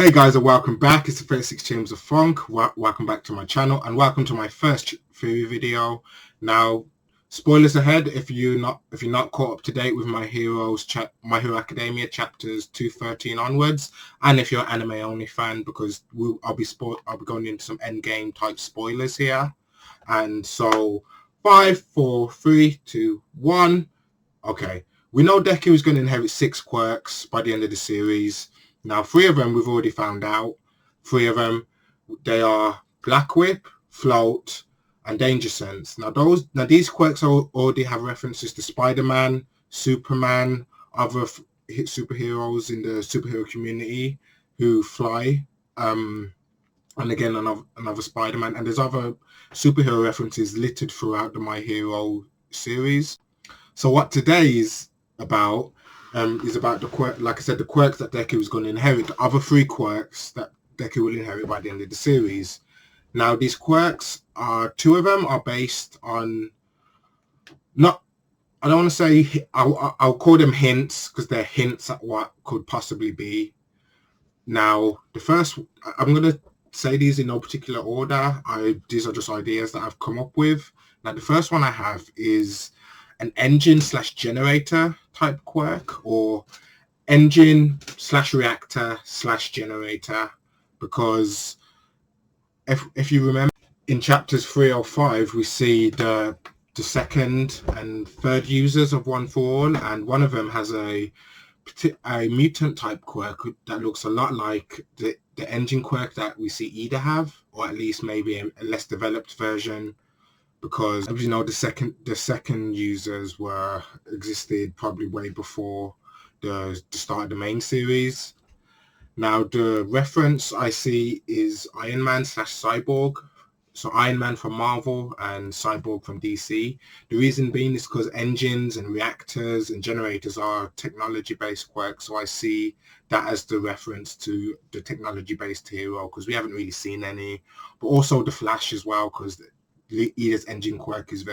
Hey guys, and welcome back. It's the 36 Chambers of Funk. Welcome back to my channel, and welcome to my first theory video. Now, spoilers ahead if you're not caught up to date with My Hero Academia chapters 213 onwards, and if you're an anime only fan, because I'll be going into some endgame type spoilers here. And so, 5, 4, 3, 2, 1. Okay, we know Deku is going to inherit 6 quirks by the end of the series. Now, 3 of them we've already found out. 3 of them, they are Black Whip, Float, and Danger Sense. Now, these quirks already have references to Spider-Man, Superman, other superheroes in the superhero community who fly. And again, another Spider-Man. And there's other superhero references littered throughout the My Hero series. So what today is about the quirk, like I said, the quirks that Deku is going to inherit, the other 3 quirks that Deku will inherit by the end of the series. Now, these quirks are 2 of them are based on I don't want to say, I'll call them hints because they're hints at what could possibly be. Now, the first, I'm going to say these in no particular order. These are just ideas that I've come up with. Now, the first one I have is an engine/generator type quirk, or engine/reactor/generator, because if you remember in chapters 3 or 5 we see the second and third users of One for All, and one of them has a mutant type quirk that looks a lot like the engine quirk that we see Ida have, or at least maybe a less developed version. Because, as you know, the second users existed probably way before the start of the main series. Now, the reference I see is Iron Man/Cyborg. So Iron Man from Marvel and Cyborg from DC. The reason being is because engines and reactors and generators are technology-based quirks. So I see that as the reference to the technology-based hero, because we haven't really seen any. But also the Flash as well, because Ida's engine quirk is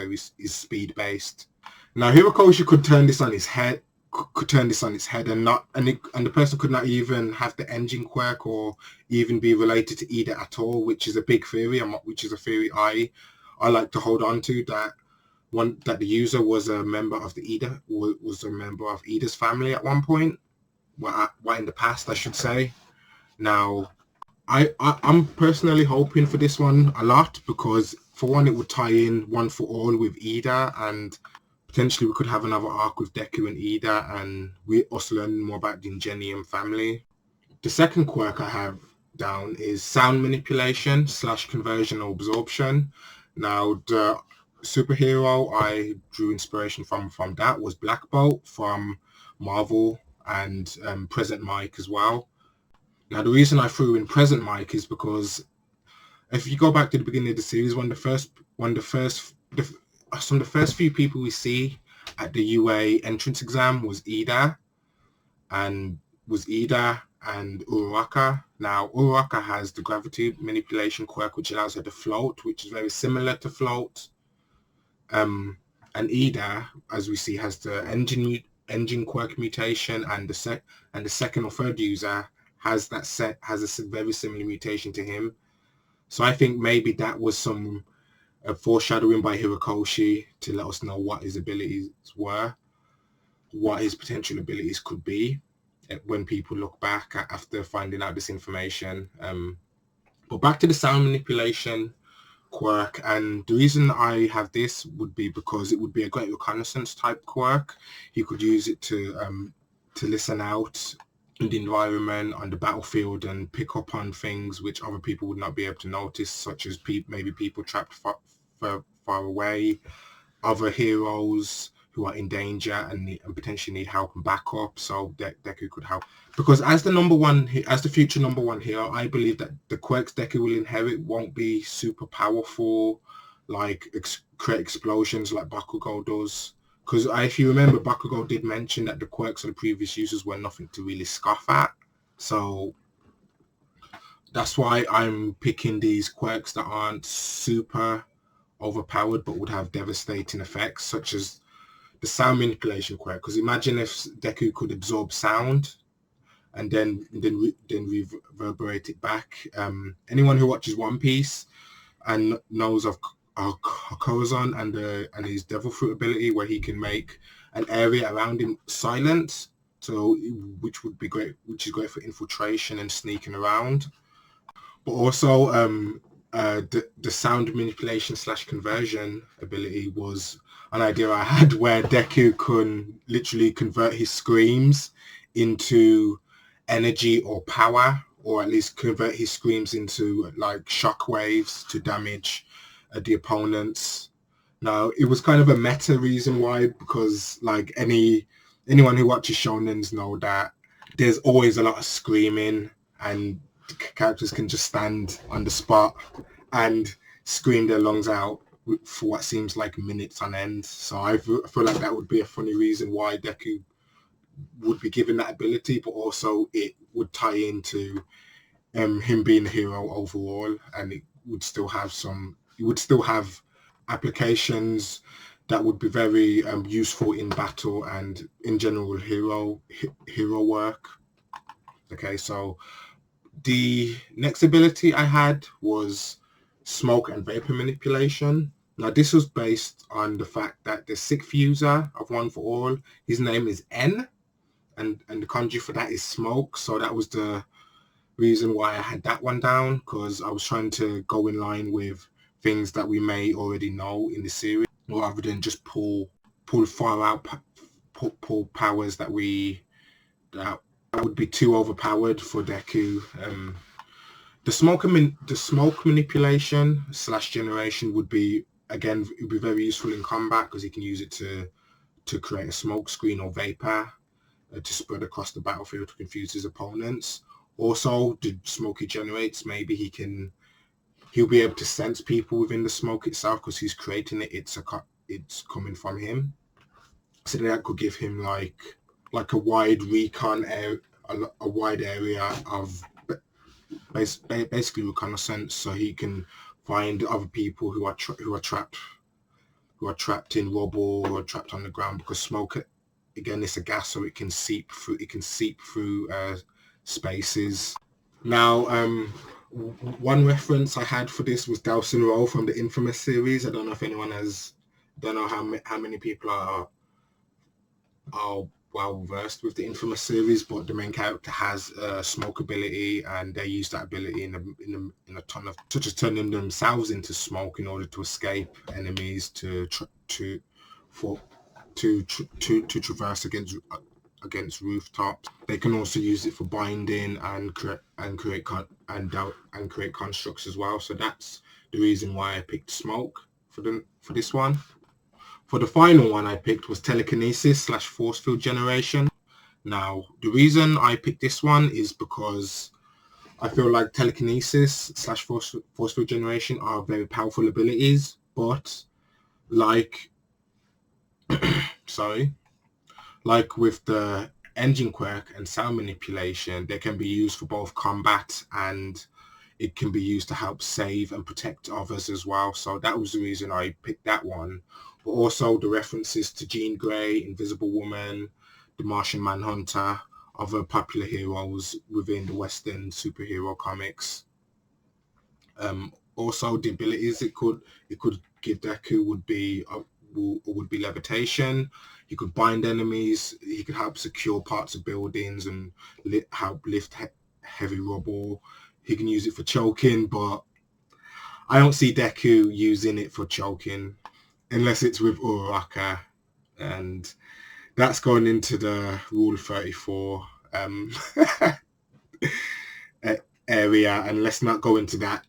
speed based. Now, Hirokoshi could turn this on its head, and the person could not even have the engine quirk or even be related to Ida at all, which is a big theory, and which is a theory I like to hold on to, that the user was a member of Ida's family at one point, well, in the past, I should say. Now, I'm personally hoping for this one a lot, because for one, it would tie in One for All with Ida, and potentially we could have another arc with Deku and Ida, and we also learn more about the Ingenium family. The second quirk I have down is sound manipulation / conversion or absorption. Now, the superhero I drew inspiration from that was Black Bolt from Marvel, and Present Mike as well. Now, the reason I threw in Present Mike is because if you go back to the beginning of the series, some of the first few people we see at the UA entrance exam was Ida and Uraraka. Now, Uraraka has the gravity manipulation quirk, which allows her to float, which is very similar to float. And Ida, as we see, has the engine quirk mutation, and the second or third user has a very similar mutation to him. So I think maybe that was some foreshadowing by Hirokoshi to let us know what his abilities were, what his potential abilities could be when people look back after finding out this information. But back to the sound manipulation quirk, and the reason I have this would be because it would be a great reconnaissance type quirk. He could use it to listen out in the environment on the battlefield and pick up on things which other people would not be able to notice, such as maybe people trapped far away, other heroes who are in danger and potentially need help and backup. So Deku could help, because as the future number 1 hero, I believe that the quirks Deku will inherit won't be super powerful, like create explosions like Bakugo does. Because if you remember, Bakugo did mention that the quirks of the previous users were nothing to really scoff at. So that's why I'm picking these quirks that aren't super overpowered but would have devastating effects, such as the sound manipulation quirk. Because imagine if Deku could absorb sound, and then reverberate it back. Anyone who watches One Piece and knows of Kozon and his devil fruit ability, where he can make an area around him silent, so which is great for infiltration and sneaking around. But also the sound manipulation / conversion ability was an idea I had, where Deku can literally convert his screams into energy or power, or at least convert his screams into like shock waves to damage the opponents. Now, it was kind of a meta reason why, because like anyone who watches shonens know that there's always a lot of screaming, and characters can just stand on the spot and scream their lungs out for what seems like minutes on end. So I feel like that would be a funny reason why Deku would be given that ability, but also it would tie into him being a hero overall, and it would still have applications that would be very useful in battle and in general hero work. Okay, so the next ability I had was smoke and vapor manipulation. Now, this was based on the fact that the 6th user of One for All, his name is N, and the kanji for that is smoke. So that was the reason why I had that one down, because I was trying to go in line with things that we may already know in the series, rather than just pull far out pull powers that would be too overpowered for Deku. The smoke manipulation / generation would be very useful in combat, because he can use it to create a smoke screen or vapor to spread across the battlefield to confuse his opponents. Also, the smoke he generates, maybe he'll be able to sense people within the smoke itself, because he's creating it. It's coming from him, so that could give him like a wide recon area, a wide area of basically reconnaissance, so he can find other people who are trapped in rubble or trapped on the ground, because smoke, again, it's a gas, so it can seep through spaces. Now, one reference I had for this was Dalsin Rowe from the Infamous series. I don't know if anyone don't know how many people are well versed with the Infamous series, but the main character has a smoke ability, and they use that ability in a ton of, such as turning themselves into smoke in order to escape enemies, to traverse against rooftops. They can also use it for binding and create constructs as well. So that's the reason why I picked smoke for this one. For the final one I picked was telekinesis / force field generation. Now, the reason I picked this one is because I feel like telekinesis / force field generation are very powerful abilities, but like with the engine quirk and sound manipulation, they can be used for both combat, and it can be used to help save and protect others as well. So that was the reason I picked that one. But also the references to Jean Grey, Invisible Woman, the Martian Manhunter, other popular heroes within the Western superhero comics. Also, the abilities it could give Deku would be levitation. He could bind enemies. He could help secure parts of buildings and help lift heavy rubble. He can use it for choking, but I don't see Deku using it for choking unless it's with Uraraka, and that's going into the Rule 34 area, and let's not go into that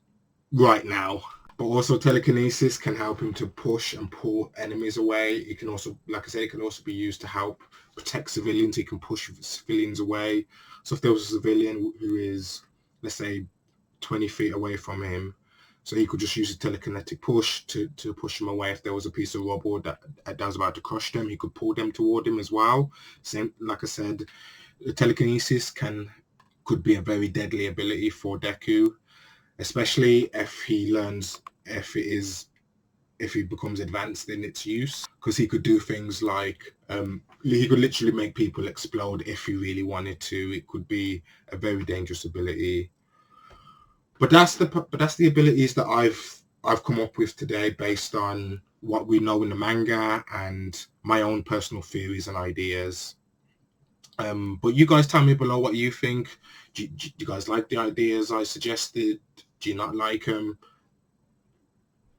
right now. But also telekinesis can help him to push and pull enemies away. It can also, like I said, it can also be used to help protect civilians. He can push civilians away. So if there was a civilian who is, let's say, 20 feet away from him, so he could just use a telekinetic push to push him away. If there was a piece of rubble that was about to crush them, he could pull them toward him as well. Same, like I said, the telekinesis could be a very deadly ability for Deku, especially if he becomes advanced in its use, because he could do things like He could literally make people explode if he really wanted to. It could be a very dangerous ability. But that's the abilities that I've come up with today based on what we know in the manga and my own personal theories and ideas. But you guys tell me below what you think. Do you guys like the ideas I suggested? Do you not like them?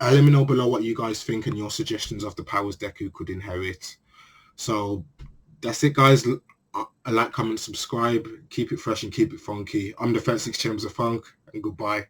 Let me know below what you guys think and your suggestions of the powers Deku could inherit. So that's it, guys. Like, comment, subscribe. Keep it fresh and keep it funky. I'm the 36 Chambers of Funk, and goodbye.